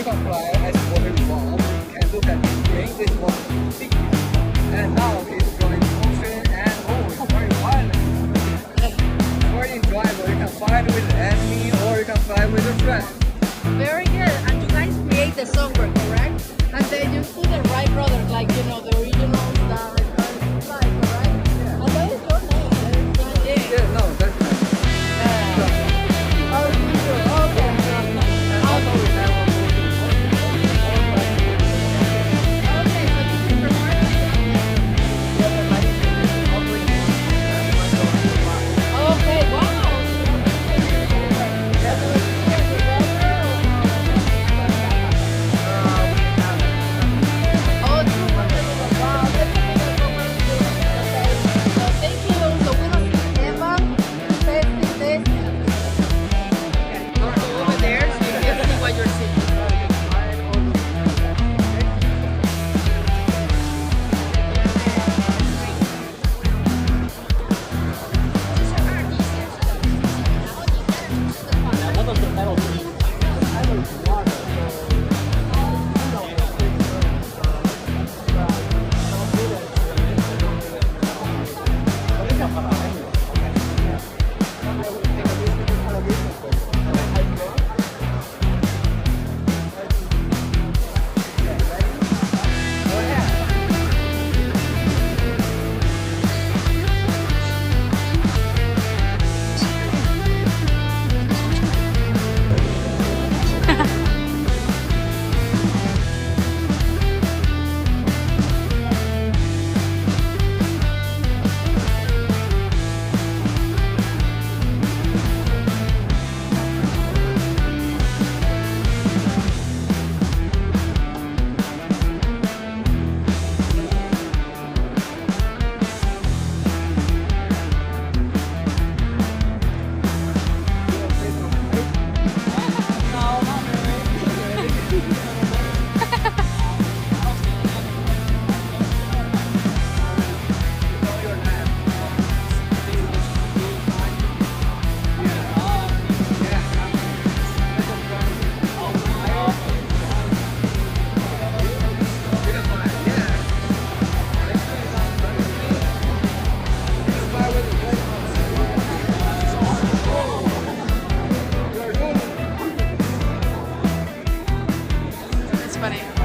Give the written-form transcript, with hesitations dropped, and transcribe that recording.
can fly as what we want. You can look at this thing, this was big. And now it's going ocean and it's very violent. For in driver, you can fight with the enemy or you can fly with a friend. Very good. And you guys create the software, correct? And then you put the Wright Brothers, like, you know, the original stuff, fly, correct? Yeah. And that is your name. That is Tianjin. Yeah, no, that's not. Oh, you do. Okay. And also we have a Okay, so this is for Okay, wow. Oh, wow, that's a big opportunity. Okay, so thank you. So we're going to see Eva testing this. Go over there so you can see what you're seeing. It's funny.